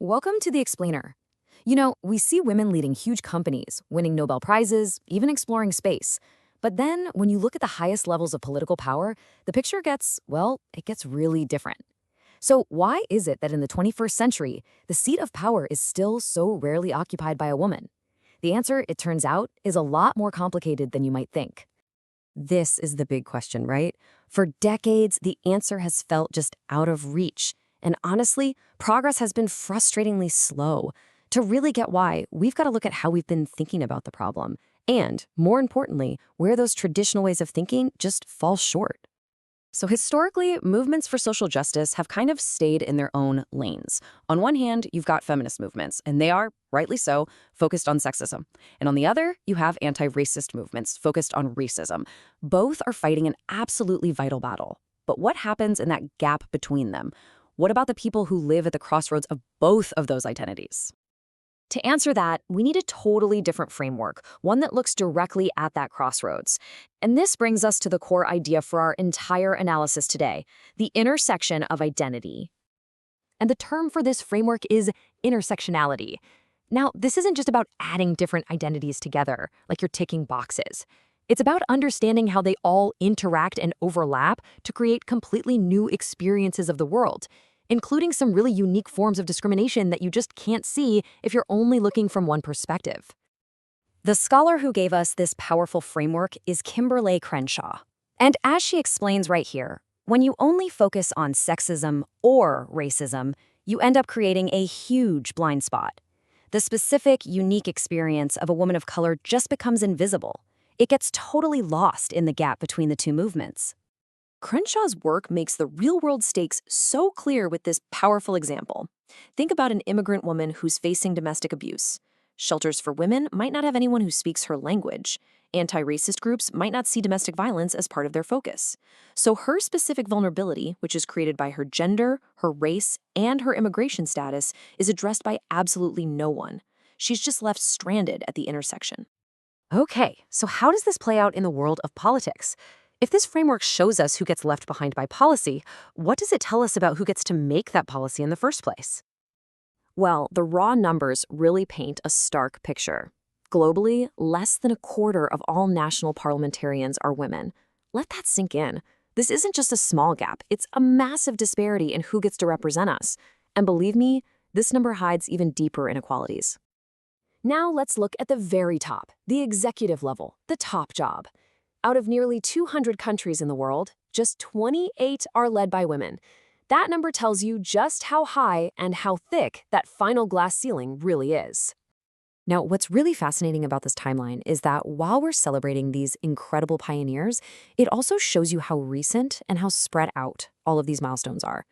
Welcome to The Explainer. We see women leading huge companies, winning Nobel Prizes, even exploring space. But then, when you look at the highest levels of political power, the picture gets, well, it gets really different. So, why is it that in the 21st century, the seat of power is still so rarely occupied by a woman? The answer, it turns out, is a lot more complicated than you might think. This is the big question, right? For decades, the answer has felt just out of reach. And honestly, progress has been frustratingly slow. To really get why, we've got to look at how we've been thinking about the problem. And, more importantly, where those traditional ways of thinking just fall short. So historically, movements for social justice have kind of stayed in their own lanes. On one hand, you've got feminist movements, and they are, rightly so, focused on sexism. And on the other, you have anti-racist movements focused on racism. Both are fighting an absolutely vital battle. But what happens in that gap between them? What about the people who live at the crossroads of both of those identities? To answer that, we need a totally different framework, one that looks directly at that crossroads. And this brings us to the core idea for our entire analysis today, the intersection of identity. And the term for this framework is intersectionality. Now, this isn't just about adding different identities together, like you're ticking boxes. It's about understanding how they all interact and overlap to create completely new experiences of the world, including some really unique forms of discrimination that you just can't see if you're only looking from one perspective. The scholar who gave us this powerful framework is Kimberly Crenshaw. And as she explains right here, when you only focus on sexism or racism, you end up creating a huge blind spot. The specific, unique experience of a woman of color just becomes invisible. It gets totally lost in the gap between the two movements. Crenshaw's work makes the real-world stakes so clear with this powerful example. Think about an immigrant woman who's facing domestic abuse. Shelters for women might not have anyone who speaks her language. Anti-racist groups might not see domestic violence as part of their focus. So her specific vulnerability, which is created by her gender, her race, and her immigration status, is addressed by absolutely no one. She's just left stranded at the intersection. Okay, so how does this play out in the world of politics? If this framework shows us who gets left behind by policy, what does it tell us about who gets to make that policy in the first place? Well, the raw numbers really paint a stark picture. Globally, less than a quarter of all national parliamentarians are women. Let that sink in. This isn't just a small gap, it's a massive disparity in who gets to represent us. And believe me, this number hides even deeper inequalities. Now let's look at the very top, the executive level, the top job. Out of nearly 200 countries in the world, just 28 are led by women. That number tells you just how high and how thick that final glass ceiling really is. Now, what's really fascinating about this timeline is that while we're celebrating these incredible pioneers, it also shows you how recent and how spread out all of these milestones are.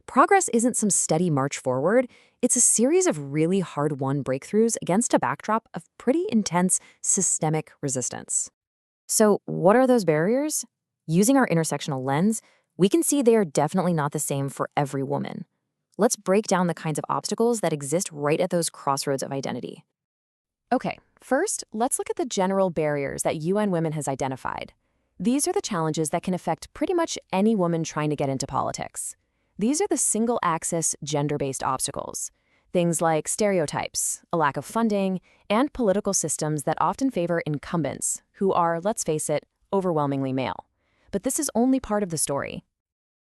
Progress isn't some steady march forward, it's a series of really hard-won breakthroughs against a backdrop of pretty intense systemic resistance. So what are those barriers? Using our intersectional lens, we can see they are definitely not the same for every woman. Let's break down the kinds of obstacles that exist right at those crossroads of identity. Okay, first, let's look at the general barriers that UN Women has identified. These are the challenges that can affect pretty much any woman trying to get into politics. These are the single-axis, gender-based obstacles. Things like stereotypes, a lack of funding, and political systems that often favor incumbents, who are, let's face it, overwhelmingly male. But this is only part of the story.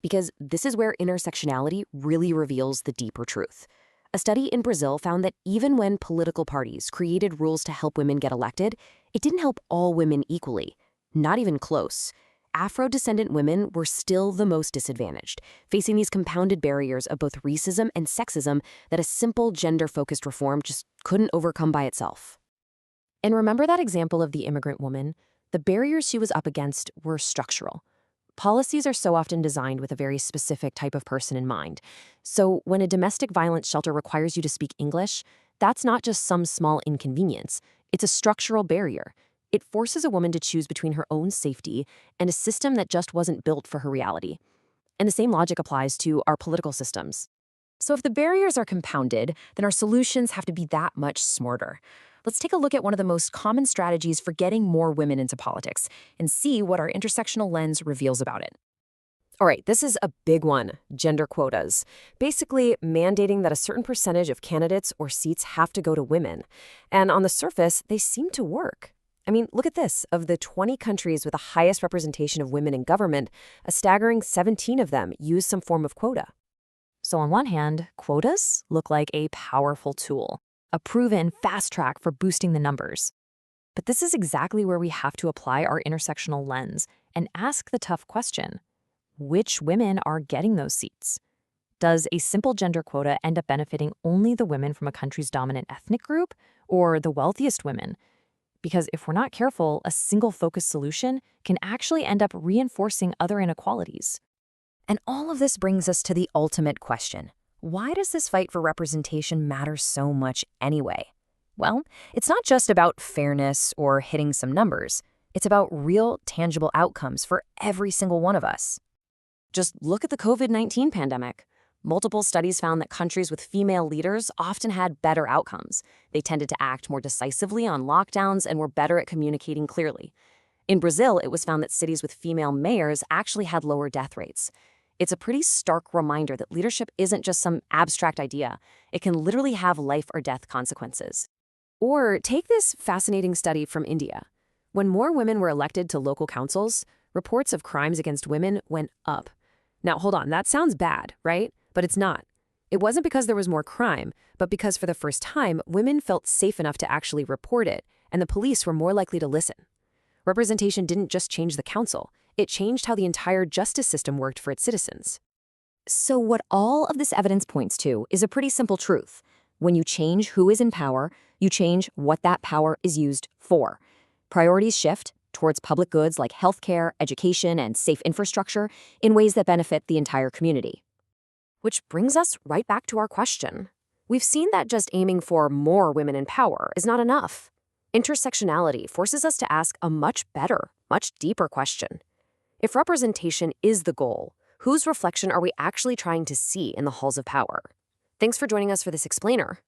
Because this is where intersectionality really reveals the deeper truth. A study in Brazil found that even when political parties created rules to help women get elected, it didn't help all women equally, not even close. Afro-descendant women were still the most disadvantaged, facing these compounded barriers of both racism and sexism that a simple gender-focused reform just couldn't overcome by itself. And remember that example of the immigrant woman? The barriers she was up against were structural. Policies are so often designed with a very specific type of person in mind. So when a domestic violence shelter requires you to speak English, that's not just some small inconvenience. It's a structural barrier. It forces a woman to choose between her own safety and a system that just wasn't built for her reality. And the same logic applies to our political systems. So if the barriers are compounded, then our solutions have to be that much smarter. Let's take a look at one of the most common strategies for getting more women into politics and see what our intersectional lens reveals about it. All right, this is a big one, gender quotas. Basically, mandating that a certain percentage of candidates or seats have to go to women. And on the surface, they seem to work. I mean, look at this. Of the 20 countries with the highest representation of women in government, a staggering 17 of them use some form of quota. So on one hand, quotas look like a powerful tool, a proven fast track for boosting the numbers. But this is exactly where we have to apply our intersectional lens and ask the tough question: which women are getting those seats? Does a simple gender quota end up benefiting only the women from a country's dominant ethnic group or the wealthiest women? Because if we're not careful, a single focused solution can actually end up reinforcing other inequalities. And all of this brings us to the ultimate question. Why does this fight for representation matter so much anyway? Well, it's not just about fairness or hitting some numbers. It's about real, tangible outcomes for every single one of us. Just look at the COVID-19 pandemic. Multiple studies found that countries with female leaders often had better outcomes. They tended to act more decisively on lockdowns and were better at communicating clearly. In Brazil, it was found that cities with female mayors actually had lower death rates. It's a pretty stark reminder that leadership isn't just some abstract idea. It can literally have life or death consequences. Or take this fascinating study from India. When more women were elected to local councils, reports of crimes against women went up. Now, hold on, that sounds bad, right? But it's not. It wasn't because there was more crime, but because for the first time, women felt safe enough to actually report it, and the police were more likely to listen. Representation didn't just change the council, it changed how the entire justice system worked for its citizens. So what all of this evidence points to is a pretty simple truth. When you change who is in power, you change what that power is used for. Priorities shift towards public goods like healthcare, education, and safe infrastructure in ways that benefit the entire community. Which brings us right back to our question. We've seen that just aiming for more women in power is not enough. Intersectionality forces us to ask a much better, much deeper question. If representation is the goal, whose reflection are we actually trying to see in the halls of power? Thanks for joining us for this explainer.